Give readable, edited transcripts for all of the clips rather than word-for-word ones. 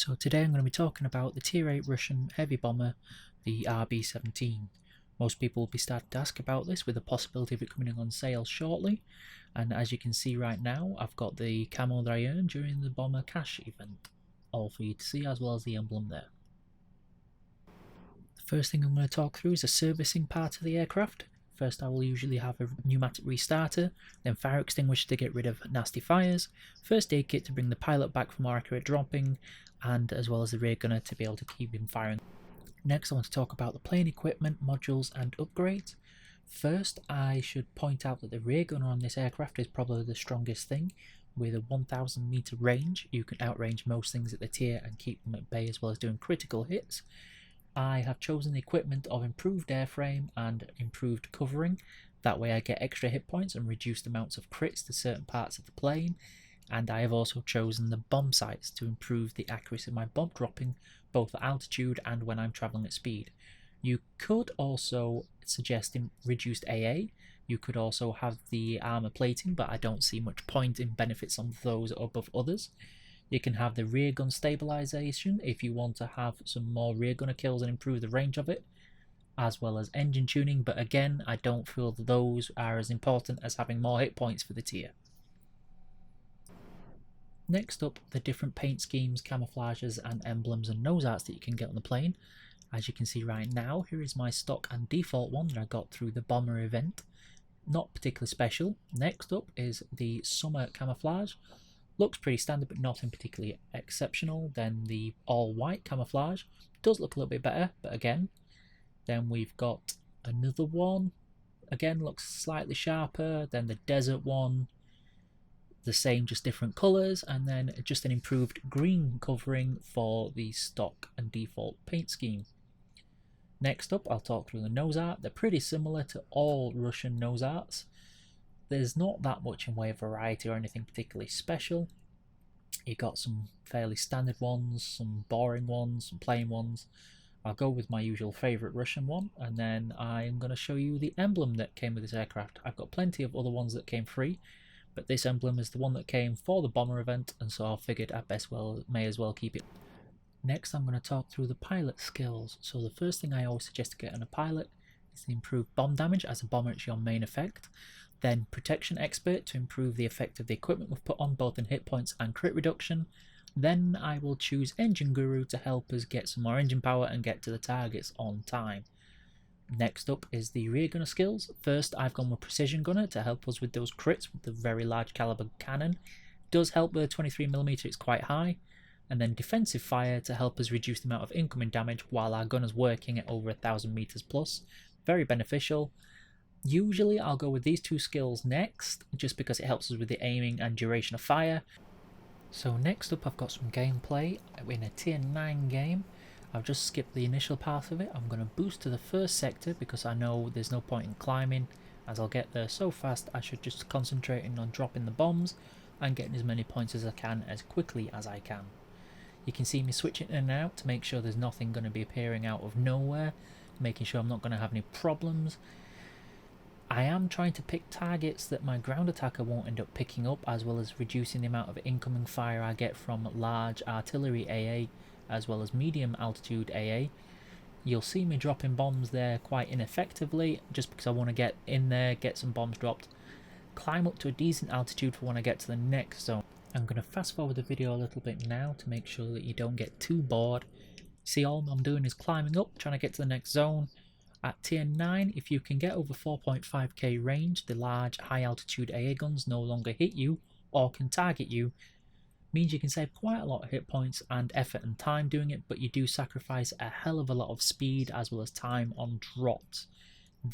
So today I'm going to be talking about the Tier 8 Russian heavy bomber, the RB17. Most people will be starting to ask about this with the possibility of it coming on sale shortly, and as you can see right now I've got the camo that I earned during the bomber cash event, all for you to see, as well as the emblem there. The first thing I'm going to talk through is the servicing part of the aircraft. First I will usually have a pneumatic restarter, then fire extinguisher to get rid of nasty fires, first aid kit to bring the pilot back for more accurate dropping, and as well as the rear gunner to be able to keep him firing. Next I want to talk about the plane equipment, modules and upgrades. First I should point out that the rear gunner on this aircraft is probably the strongest thing. With a 1000 meter range you can outrange most things at the tier and keep them at bay, as well as doing critical hits. I have chosen the equipment of improved airframe and improved covering. That way I get extra hit points and reduced amounts of crits to certain parts of the plane. And I have also chosen the bomb sights to improve the accuracy of my bomb dropping, both at altitude and when I'm travelling at speed. You could also suggest reduced AA. You could also have the armour plating, but I don't see much point in benefits on those above others. You can have the rear gun stabilization if you want to have some more rear gunner kills and improve the range of it, as well as engine tuning, but again I don't feel that those are as important as having more hit points for the tier. Next up, the different paint schemes, camouflages and emblems and nose arts that you can get on the plane. As you can see right now, here is my stock and default one that I got through the bomber event. Not particularly special. Next up is the summer camouflage. Looks pretty standard but nothing particularly exceptional. Then the all white camouflage does look a little bit better, but again. Then we've got another one, again looks slightly sharper. Then the desert one, the same, just different colours, and then just an improved green covering for the stock and default paint scheme. Next up I'll talk through the nose art. They're pretty similar to all Russian nose arts. There's not that much in way of variety or anything particularly special. You got some fairly standard ones, some boring ones, some plain ones. I'll go with my usual favourite Russian one, and then I'm going to show you the emblem that came with this aircraft. I've got plenty of other ones that came free, but this emblem is the one that came for the bomber event, and so I figured I may as well keep it. Next I'm going to talk through the pilot skills. So the first thing I always suggest to get in a pilot is the improved bomb damage, as a bomber it's your main effect. Then protection expert to improve the effect of the equipment we've put on, both in hit points and crit reduction. Then I will choose engine guru to help us get some more engine power and get to the targets on time. Next up is the rear gunner skills. First I've gone with precision gunner to help us with those crits with the very large caliber cannon. Does help with 23mm, it's quite high. And then defensive fire to help us reduce the amount of incoming damage while our gunner's working at over 1000 meters plus. Very beneficial. Usually I'll go with these two skills next, just because it helps us with the aiming and duration of fire. So next up I've got some gameplay in a tier 9 game. I've just skipped the initial part of it. I'm going to boost to the first sector because I know there's no point in climbing, as I'll get there so fast. I should just concentrate on dropping the bombs and getting as many points as I can as quickly as I can. You can see me switching in and out to make sure there's nothing going to be appearing out of nowhere, making sure I'm not going to have any problems. I am trying to pick targets that my ground attacker won't end up picking up, as well as reducing the amount of incoming fire I get from large artillery AA as well as medium altitude AA. You'll see me dropping bombs there quite ineffectively, just because I want to get in there, get some bombs dropped, climb up to a decent altitude for when I get to the next zone. I'm going to fast forward the video a little bit now to make sure that you don't get too bored. See, all I'm doing is climbing up, trying to get to the next zone. At tier 9, if you can get over 4.5k range, the large high altitude AA guns no longer hit you or can target you. Means you can save quite a lot of hit points and effort and time doing it, but you do sacrifice a hell of a lot of speed as well as time on drops.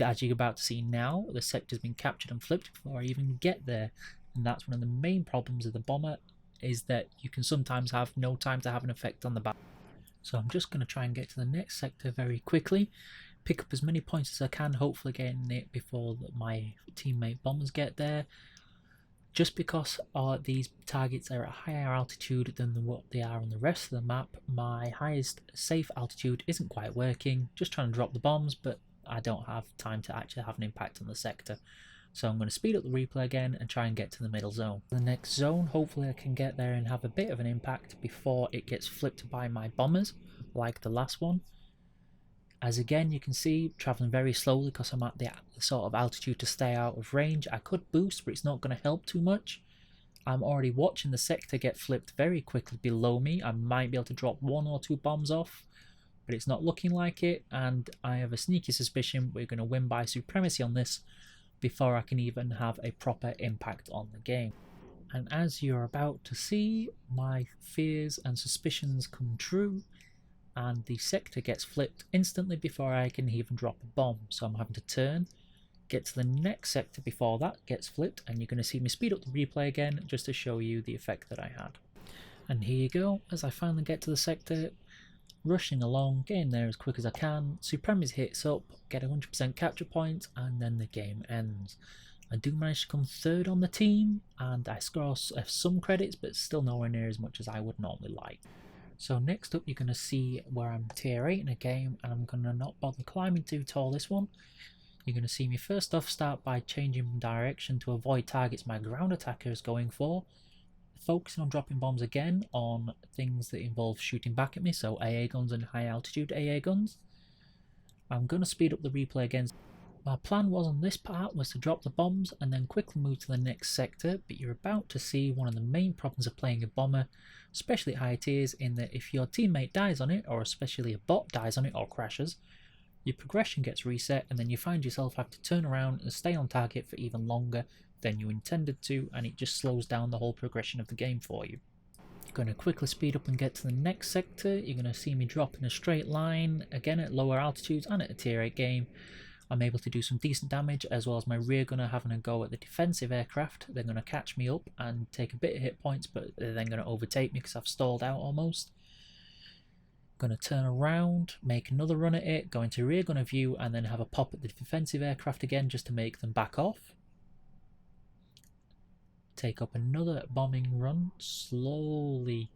As you're about to see now, the sector's been captured and flipped before I even get there, and that's one of the main problems of the bomber, is that you can sometimes have no time to have an effect on the battle. So I'm just going to try and get to the next sector very quickly, pick up as many points as I can, hopefully getting it before my teammate bombers get there. Just because these targets are at a higher altitude than what they are on the rest of the map, my highest safe altitude isn't quite working. Just trying to drop the bombs, but I don't have time to actually have an impact on the sector. So I'm going to speed up the replay again and try and get to the middle zone. The next zone, hopefully I can get there and have a bit of an impact before it gets flipped by my bombers, like the last one. As again, you can see, travelling very slowly because I'm at the sort of altitude to stay out of range. I could boost, but it's not going to help too much. I'm already watching the sector get flipped very quickly below me. I might be able to drop 1 or 2 bombs off, but it's not looking like it, and I have a sneaky suspicion we're going to win by supremacy on this before I can even have a proper impact on the game. And as you're about to see, my fears and suspicions come true, and the sector gets flipped instantly before I can even drop a bomb. So I'm having to turn, get to the next sector before that gets flipped, and you're going to see me speed up the replay again just to show you the effect that I had. And here you go, as I finally get to the sector, rushing along, getting there as quick as I can, supremacy hits up, get 100% capture point, and then the game ends. I do manage to come third on the team, and I score some credits, but still nowhere near as much as I would normally like. So next up you're going to see where I'm tier 8 in a game, and I'm going to not bother climbing too tall this one. You're going to see me first off start by changing direction to avoid targets my ground attacker is going for, focusing on dropping bombs again on things that involve shooting back at me, so AA guns and high altitude AA guns. I'm going to speed up the replay again. My plan was on this part was to drop the bombs and then quickly move to the next sector, but you're about to see one of the main problems of playing a bomber, especially at high tiers, in that if your teammate dies on it, or especially a bot dies on it or crashes, your progression gets reset and then you find yourself having to turn around and stay on target for even longer than you intended to, and it just slows down the whole progression of the game for you. I'm going to quickly speed up and get to the next sector. You're going to see me drop in a straight line, again at lower altitudes and at a tier 8 game. I'm able to do some decent damage, as well as my rear gunner having a go at the defensive aircraft. They're going to catch me up and take a bit of hit points, but they're then going to overtake me because I've stalled out almost. Going to turn around, make another run at it, go into rear gunner view, and then have a pop at the defensive aircraft again just to make them back off. Take up another bombing run, slowly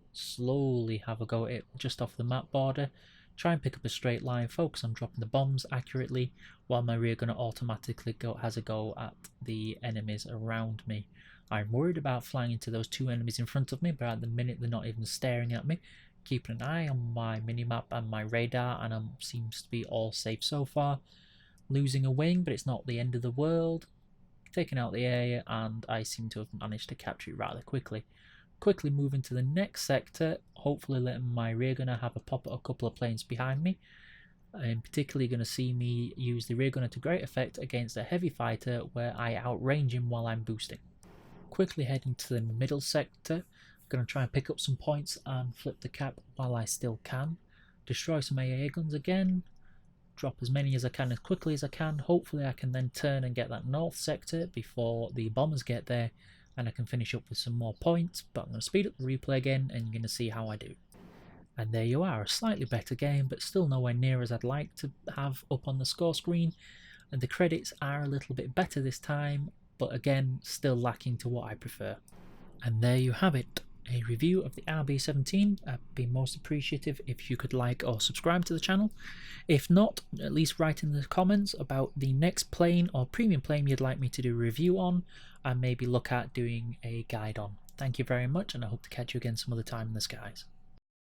have a go at it just off the map border, try and pick up a straight line, focus on dropping the bombs accurately, while my rear gunner automatically has a go at the enemies around me. I'm worried about flying into those 2 enemies in front of me, but at the minute they're not even staring at me. Keeping an eye on my minimap and my radar, and seems to be all safe so far. Losing a wing, but it's not the end of the world. Taking out the area, and I seem to have managed to capture it rather quickly. Quickly moving to the next sector, hopefully letting my rear gunner have a pop at a couple of planes behind me. I'm particularly going to see me use the rear gunner to great effect against a heavy fighter where I outrange him while I'm boosting. Quickly heading to the middle sector, I'm going to try and pick up some points and flip the cap while I still can. Destroy some AA guns again. Drop as many as I can as quickly as I can. Hopefully I can then turn and get that north sector before the bombers get there, and I can finish up with some more points. But I'm going to speed up the replay again and you're going to see how I do. And there you are, a slightly better game, but still nowhere near as I'd like to have up on the score screen. And the credits are a little bit better this time, but again still lacking to what I prefer. And there you have it, a review of the RB17. I'd be most appreciative if you could like or subscribe to the channel. If not, at least write in the comments about the next plane or premium plane you'd like me to do a review on, and maybe look at doing a guide on. Thank you very much, and I hope to catch you again some other time in the skies.